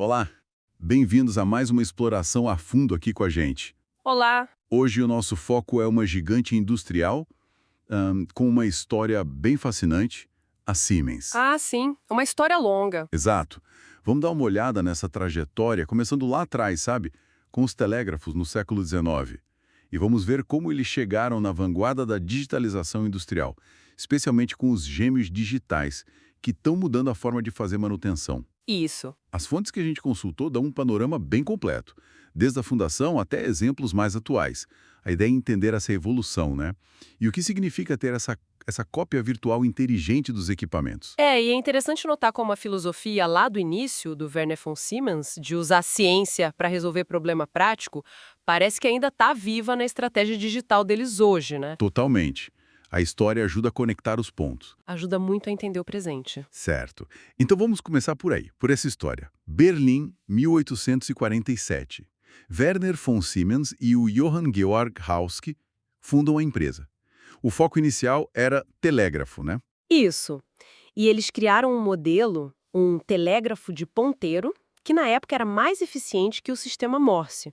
Olá, bem-vindos a mais uma exploração a fundo aqui com a gente. Olá! Hoje o nosso foco é uma gigante industrial com uma história bem fascinante, a Siemens. Ah, sim, é uma história longa. Exato. Vamos dar uma olhada nessa trajetória, começando lá atrás, sabe? Com os telégrafos no século XIX. E vamos ver como eles chegaram na vanguarda da digitalização industrial, especialmente com os gêmeos digitais, que estão mudando a forma de fazer manutenção. Isso. As fontes que a gente consultou dão um panorama bem completo, desde a fundação até exemplos mais atuais. A ideia é entender essa evolução, né? E o que significa ter essa cópia virtual inteligente dos equipamentos. E é interessante notar como a filosofia lá do início, do Werner von Siemens, de usar a ciência para resolver problema prático, parece que ainda está viva na estratégia digital deles hoje, né? Totalmente. A história ajuda a conectar os pontos. Ajuda muito a entender o presente. Certo. Então vamos começar por aí, por essa história. Berlim, 1847. Werner von Siemens e o Johann Georg Hauske fundam a empresa. O foco inicial era telégrafo, né? Isso. E eles criaram um modelo, um telégrafo de ponteiro, que na época era mais eficiente que o sistema Morse.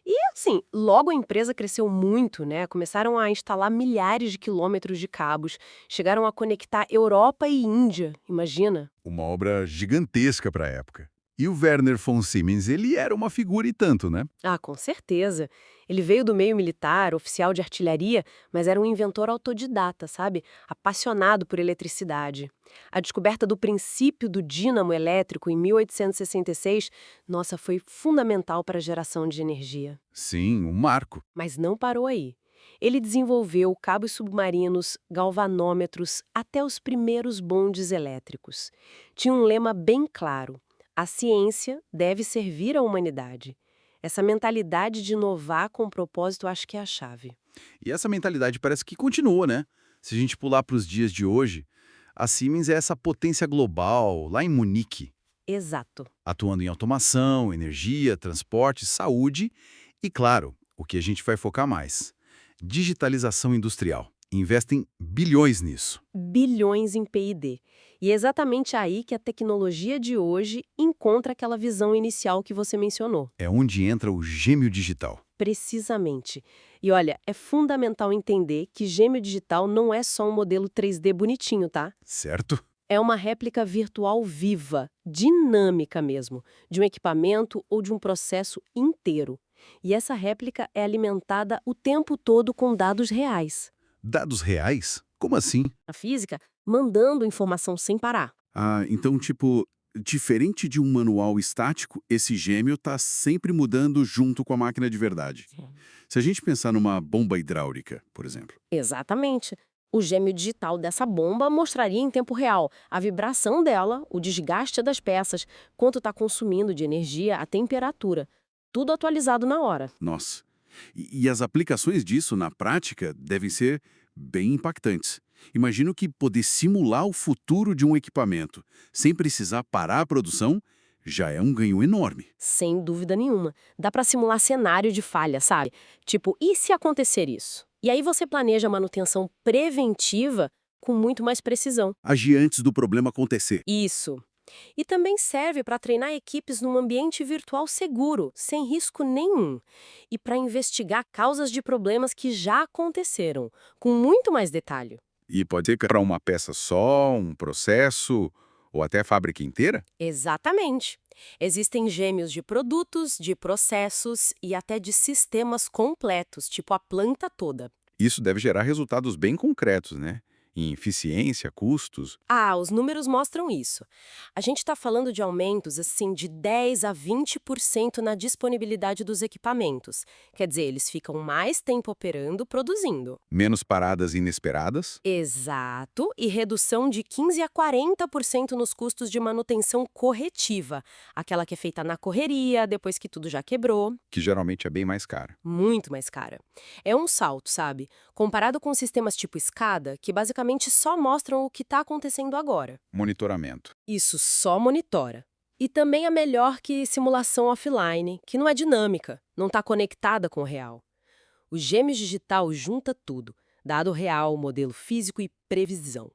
E assim, logo a empresa cresceu muito, né? Começaram a instalar milhares de quilômetros de cabos, chegaram a conectar Europa e Índia, imagina? Uma obra gigantesca para a época. E o Werner von Siemens, ele era uma figura e tanto, né? Ah, com certeza. Ele veio do meio militar, oficial de artilharia, mas era um inventor autodidata, sabe? Apaixonado por eletricidade. A descoberta do princípio do dínamo elétrico em 1866, nossa, foi fundamental para a geração de energia. Sim, um marco. Mas não parou aí. Ele desenvolveu cabos submarinos, galvanômetros, até os primeiros bondes elétricos. Tinha um lema bem claro: a ciência deve servir à humanidade. Essa mentalidade de inovar com propósito acho que é a chave. E essa mentalidade parece que continua, né? Se a gente pular para os dias de hoje, a Siemens é essa potência global, lá em Munique, Exato. atuando em automação, energia, transporte, saúde e, claro, o que a gente vai focar mais, digitalização industrial. Investem bilhões nisso. Bilhões em P&D. E é exatamente aí que a tecnologia de hoje encontra aquela visão inicial que você mencionou. É onde entra o gêmeo digital. Precisamente. E olha, é fundamental entender que gêmeo digital não é só um modelo 3D bonitinho, tá? Certo? É uma réplica virtual viva, dinâmica mesmo, de um equipamento ou de um processo inteiro. E essa réplica é alimentada o tempo todo com dados reais. Dados reais? Como assim? A física mandando informação sem parar. Ah, então, tipo, diferente de um manual estático, esse gêmeo está sempre mudando junto com a máquina de verdade. Se a gente pensar numa bomba hidráulica, por exemplo. Exatamente. O gêmeo digital dessa bomba mostraria em tempo real a vibração dela, o desgaste das peças, quanto está consumindo de energia, a temperatura. Tudo atualizado na hora. Nossa. E as aplicações disso na prática devem ser bem impactantes. Imagino que poder simular o futuro de um equipamento sem precisar parar a produção já é um ganho enorme. Sem dúvida nenhuma. Dá para simular cenário de falha, sabe? Tipo, e se acontecer isso? E aí você planeja a manutenção preventiva com muito mais precisão. Agir antes do problema acontecer. Isso. E também serve para treinar equipes num ambiente virtual seguro, sem risco nenhum. E para investigar causas de problemas que já aconteceram, com muito mais detalhe. E pode ser para uma peça só, um processo ou até a fábrica inteira? Exatamente. Existem gêmeos de produtos, de processos e até de sistemas completos, tipo a planta toda. Isso deve gerar resultados bem concretos, né? Em eficiência, custos. Ah, os números mostram isso. A gente está falando de aumentos assim de 10 a 20% na disponibilidade dos equipamentos. Quer dizer, eles ficam mais tempo operando, produzindo. Menos paradas inesperadas. Exato, e redução de 15 a 40% nos custos de manutenção corretiva, aquela que é feita na correria, depois que tudo já quebrou, Que geralmente é bem mais cara. muito mais cara. É um salto, sabe? Comparado com sistemas tipo escada, que basicamente só mostram o que está acontecendo agora. Monitoramento. Isso só monitora. E também é melhor que simulação offline, que não é dinâmica, não está conectada com o real. O Gêmeos Digital junta tudo, dado real, modelo físico e previsão.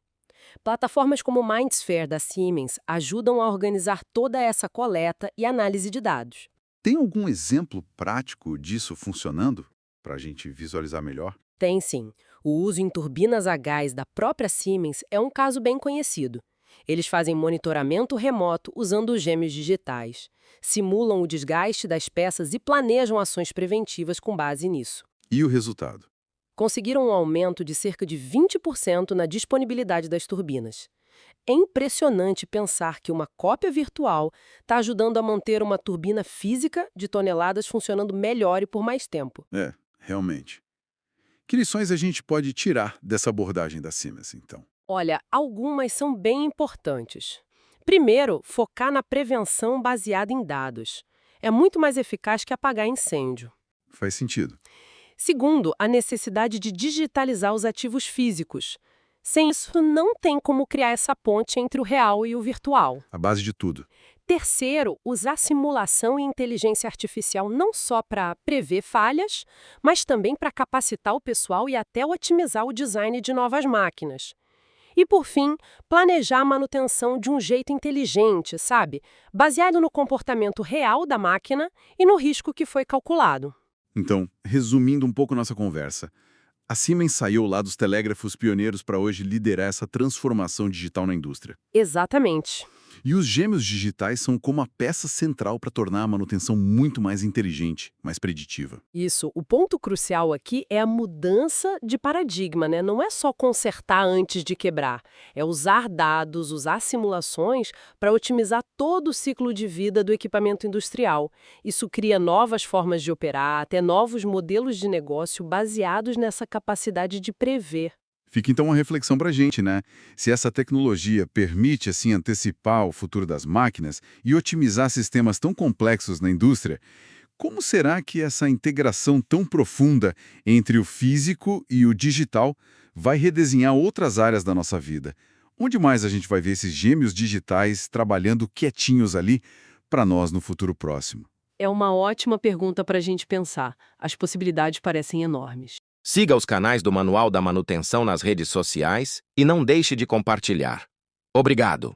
Plataformas como o MindSphere da Siemens ajudam a organizar toda essa coleta e análise de dados. Tem algum exemplo prático disso funcionando para a gente visualizar melhor? Tem sim. O uso em turbinas a gás da própria Siemens é um caso bem conhecido. Eles fazem monitoramento remoto usando os gêmeos digitais, simulam o desgaste das peças e planejam ações preventivas com base nisso. E o resultado? Conseguiram um aumento de cerca de 20% na disponibilidade das turbinas. É impressionante pensar que uma cópia virtual está ajudando a manter uma turbina física de toneladas funcionando melhor e por mais tempo. É, realmente. Que lições a gente pode tirar dessa abordagem da Siemens, então? Olha, algumas são bem importantes. Primeiro, focar na prevenção baseada em dados. É muito mais eficaz que apagar incêndio. Faz sentido. Segundo, a necessidade de digitalizar os ativos físicos. Sem isso, não tem como criar essa ponte entre o real e o virtual. A base de tudo. Terceiro, usar simulação e inteligência artificial não só para prever falhas, mas também para capacitar o pessoal e até otimizar o design de novas máquinas. E, por fim, planejar a manutenção de um jeito inteligente, sabe? Baseado no comportamento real da máquina e no risco que foi calculado. Então, resumindo um pouco nossa conversa, a Siemens saiu lá dos telégrafos pioneiros para hoje liderar essa transformação digital na indústria. Exatamente. E os gêmeos digitais são como a peça central para tornar a manutenção muito mais inteligente, mais preditiva. Isso. O ponto crucial aqui é a mudança de paradigma, né? Não é só consertar antes de quebrar. É usar dados, usar simulações para otimizar todo o ciclo de vida do equipamento industrial. Isso cria novas formas de operar, até novos modelos de negócio baseados nessa capacidade de prever. Fica então uma reflexão para a gente, né? Se essa tecnologia permite, assim, antecipar o futuro das máquinas e otimizar sistemas tão complexos na indústria, como será que essa integração tão profunda entre o físico e o digital vai redesenhar outras áreas da nossa vida? Onde mais a gente vai ver esses gêmeos digitais trabalhando quietinhos ali para nós no futuro próximo? É uma ótima pergunta para a gente pensar. As possibilidades parecem enormes. Siga os canais do Manual da Manutenção nas redes sociais e não deixe de compartilhar. Obrigado!